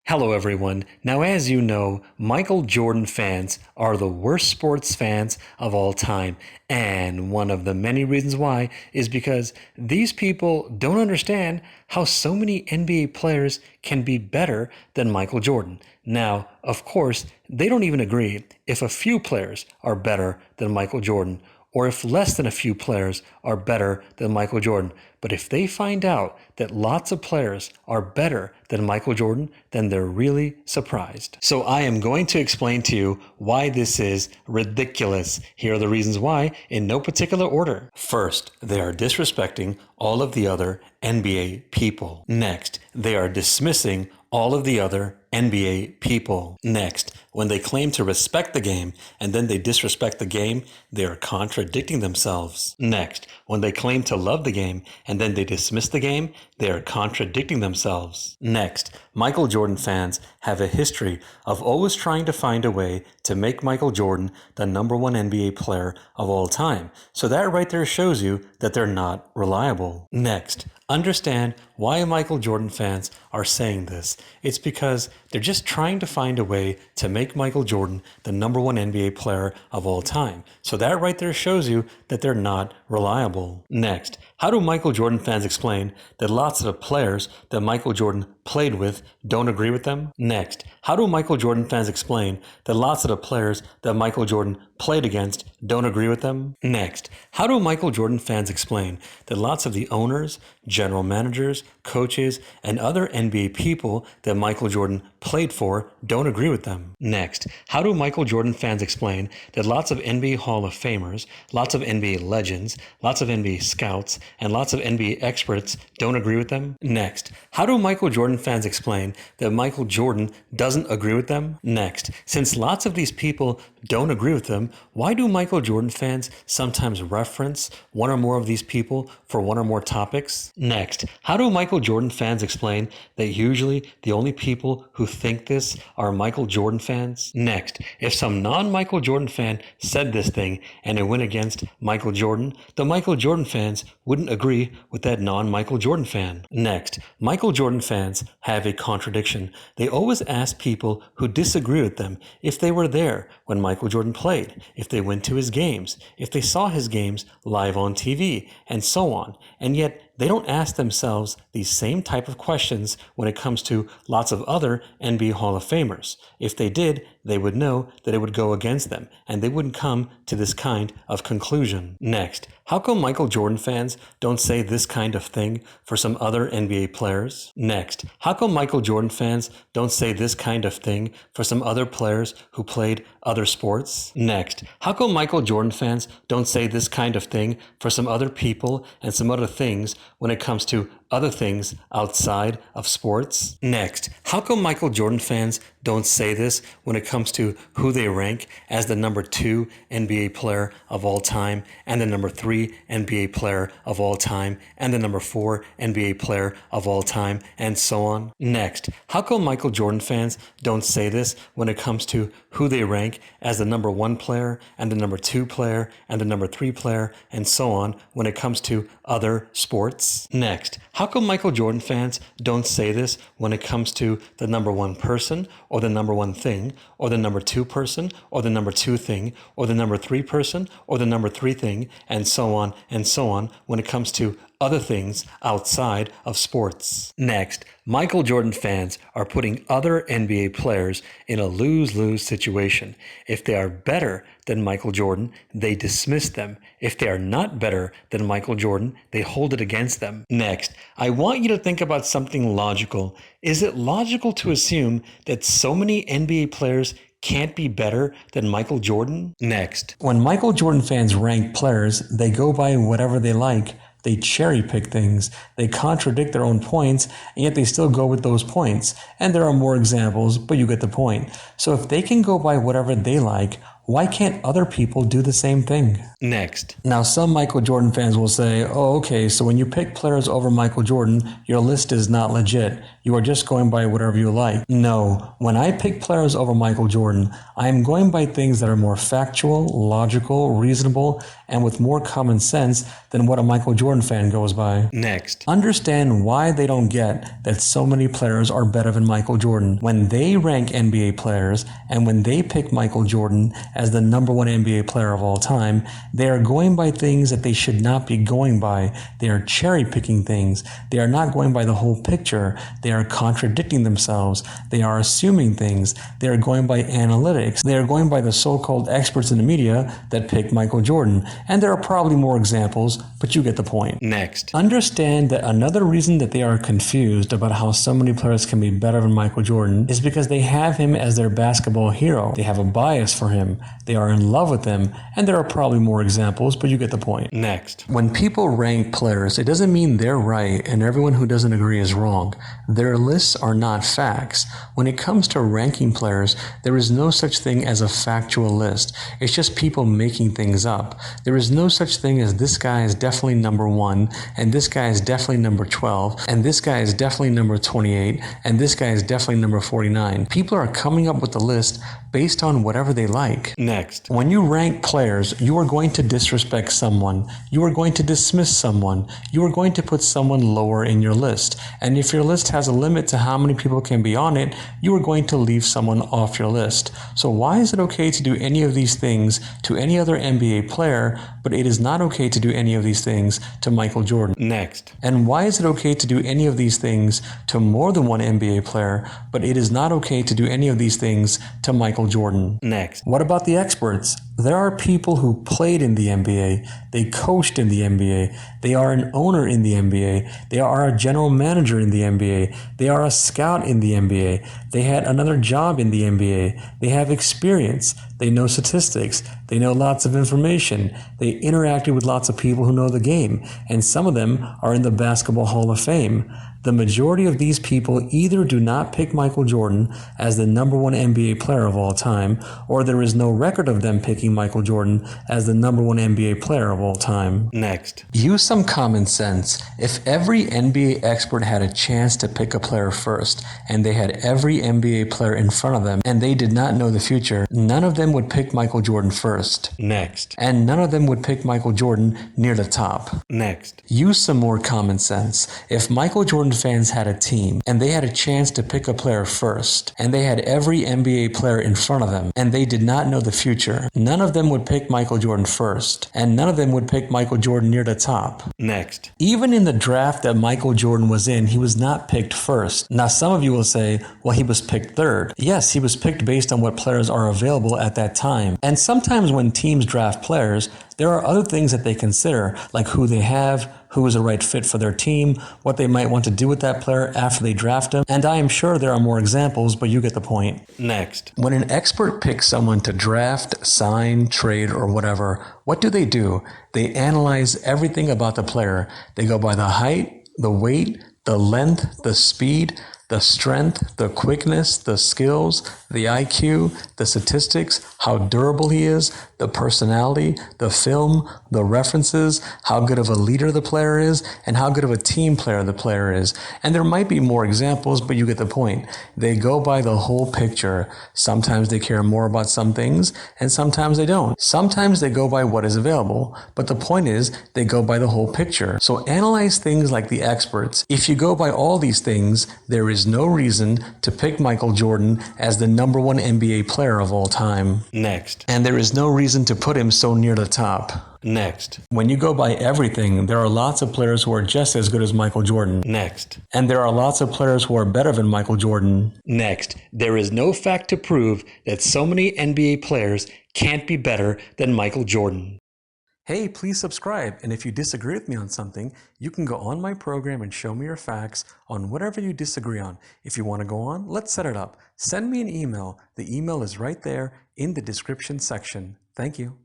Hello, everyone. Now, as you know, Michael Jordan fans are the worst sports fans of all time. And one of the many reasons why is because these people don't understand how so many NBA players can be better than Michael Jordan. Now, of course, they don't even agree if a few players are better than Michael Jordan, or if less than a few players are better than Michael Jordan. But if they find out that lots of players are better than Michael Jordan, then they're really surprised. So I am going to explain to you why this is ridiculous. Here are the reasons why in no particular order. First, they are disrespecting all of the other NBA people. Next, they are dismissing all of the other NBA people. Next, when they claim to respect the game and then they disrespect the game, they are contradicting themselves. Next, when they claim to love the game and then they dismiss the game, they are contradicting themselves. Next, Michael Jordan fans have a history of always trying to find a way to make Michael Jordan the number one NBA player of all time. So that right there shows you that they're not reliable. Next, understand why Michael Jordan fans are saying this. It's because they're just trying to find a way to make Michael Jordan the number one NBA player of all time. So that right there shows you that they're not reliable. Next, how do Michael Jordan fans explain that lots of the players that Michael Jordan played with don't agree with them? Next, how do Michael Jordan fans explain that lots of the players that Michael Jordan played against don't agree with them? Next, how do Michael Jordan fans explain that lots of the owners, general managers, coaches, and other NBA people that Michael Jordan played for don't agree with them? Next, how do Michael Jordan fans explain that lots of NBA Hall of Famers, lots of NBA legends, lots of NBA scouts, and lots of NBA experts don't agree with them? Next, how do Michael Jordan fans explain that Michael Jordan doesn't agree with them? Next, since lots of these people don't agree with them, why do Michael Jordan fans sometimes reference one or more of these people for one or more topics? Next, how do Michael Jordan fans explain that usually the only people who think this are Michael Jordan fans? Next, if some non-Michael Jordan fan said this thing and it went against Michael Jordan, the Michael Jordan fans wouldn't agree with that non-Michael Jordan fan. Next, Michael Jordan fans have a contradiction. They always ask people who disagree with them if they were there when Michael Jordan played, if they went to his games, if they saw his games live on TV, and so on. And yet, they don't ask themselves these same type of questions when it comes to lots of other NBA Hall of Famers. If they did, they would know that it would go against them, and they wouldn't come to this kind of conclusion. Next, how come Michael Jordan fans don't say this kind of thing for some other NBA players? Next, how come Michael Jordan fans don't say this kind of thing for some other players who played other sports? Next, how come Michael Jordan fans don't say this kind of thing for some other people and some other things when it comes to other things outside of sports? Next, how come Michael Jordan fans don't say this when it comes to who they rank as the number 2 NBA player of all time, and the number 3 NBA player of all time, and the number 4 NBA player of all time, and so on? Next, how come Michael Jordan fans don't say this when it comes to who they rank as the number 1 player, and the number 2 player, and the number 3 player, and so on when it comes to other sports? Next, how come Michael Jordan fans don't say this when it comes to the number 1 person, or the number 1 thing, or the number 2 person, or the number 2 thing, or the number 3 person, or the number 3 thing, and so on when it comes to other things outside of sports? Next, Michael Jordan fans are putting other NBA players in a lose-lose situation. If they are better than Michael Jordan, they dismiss them. If they are not better than Michael Jordan, they hold it against them. Next, I want you to think about something logical. Is it logical to assume that so many NBA players can't be better than Michael Jordan? Next, when Michael Jordan fans rank players, they go by whatever they like. They cherry pick things, they contradict their own points, and yet they still go with those points. And there are more examples, but you get the point. So if they can go by whatever they like, Why can't other people do the same thing? Next. Now, some Michael Jordan fans will say, oh, okay, so when you pick players over Michael Jordan, your list is not legit. You are just going by whatever you like. No, when I pick players over Michael Jordan, I am going by things that are more factual, logical, reasonable, and with more common sense than what a Michael Jordan fan goes by. Next. Understand why they don't get that so many players are better than Michael Jordan. When they rank NBA players and when they pick Michael Jordan as the number one NBA player of all time, they are going by things that they should not be going by. They are cherry picking things. They are not going by the whole picture. They are contradicting themselves. They are assuming things. They are going by analytics. They are going by the so-called experts in the media that pick Michael Jordan. And there are probably more examples, but you get the point. Next. Understand that another reason that they are confused about how so many players can be better than Michael Jordan is because they have him as their basketball hero. They have a bias for him. They are in love with him. And there are probably more examples, but you get the point. Next. When people rank players, it doesn't mean they're right and everyone who doesn't agree is wrong. Their lists are not facts. When it comes to ranking players, there is no such thing as a factual list. It's just people making things up. There is no such thing as this guy is definitely number 1, and this guy is definitely number 12, and this guy is definitely number 28, and this guy is definitely number 49. People are coming up with the list based on whatever they like. Next. When you rank players, you are going to disrespect someone. You are going to dismiss someone. You are going to put someone lower in your list. And if your list has a limit to how many people can be on it, you are going to leave someone off your list. So why is it okay to do any of these things to any other NBA player, but it is not okay to do any of these things to Michael Jordan? Next. And why is it okay to do any of these things to more than one NBA player, but it is not okay to do any of these things to Michael Jordan? Next. What about the experts? There are people who played in the NBA, they coached in the NBA, they are an owner in the NBA, they are a general manager in the NBA, they are a scout in the NBA, they had another job in the NBA, they have experience, they know statistics, they know lots of information, they interacted with lots of people who know the game, and some of them are in the Basketball Hall of Fame. The majority of these people either do not pick Michael Jordan as the number one NBA player of all time, or there is no record of them picking Michael Jordan as the number one NBA player of all time. Next. Use some common sense. If every NBA expert had a chance to pick a player first, and they had every NBA player in front of them, and they did not know the future, none of them would pick Michael Jordan first. Next. And none of them would pick Michael Jordan near the top. Next. Use some more common sense. If Michael Jordan fans had a team and they had a chance to pick a player first and they had every NBA player in front of them and they did not know the future, none of them would pick Michael Jordan first and none of them would pick Michael Jordan near the top. Next. Even in the draft that Michael Jordan was in, he was not picked first. Now some of you will say, well, he was picked third. Yes, he was picked based on what players are available at that time. And sometimes when teams draft players, there are other things that they consider, like who they have, who is a right fit for their team, what they might want to do with that player after they draft him, and I am sure there are more examples, but you get the point. Next. When an expert picks someone to draft, sign, trade, or whatever, what do? They analyze everything about the player. They go by the height, the weight, the length, the speed, the strength, the quickness, the skills, the IQ, the statistics, how durable he is, the personality, the film, the references, how good of a leader the player is, and how good of a team player the player is. And there might be more examples, but you get the point. They go by the whole picture. Sometimes they care more about some things, and sometimes they don't. Sometimes they go by what is available, but the point is they go by the whole picture. So analyze things like the experts. If you go by all these things, there is no reason to pick Michael Jordan as the number one NBA player of all time. Next. And there is no reason to put him so near the top. Next. When you go by everything, there are lots of players who are just as good as Michael Jordan. Next. And there are lots of players who are better than Michael Jordan. Next. There is no fact to prove that so many NBA players can't be better than Michael Jordan. Hey, please subscribe, and if you disagree with me on something, you can go on my program and show me your facts on whatever you disagree on. If you want to go on, let's set it up. Send me an email. The email is right there in the description section. Thank you.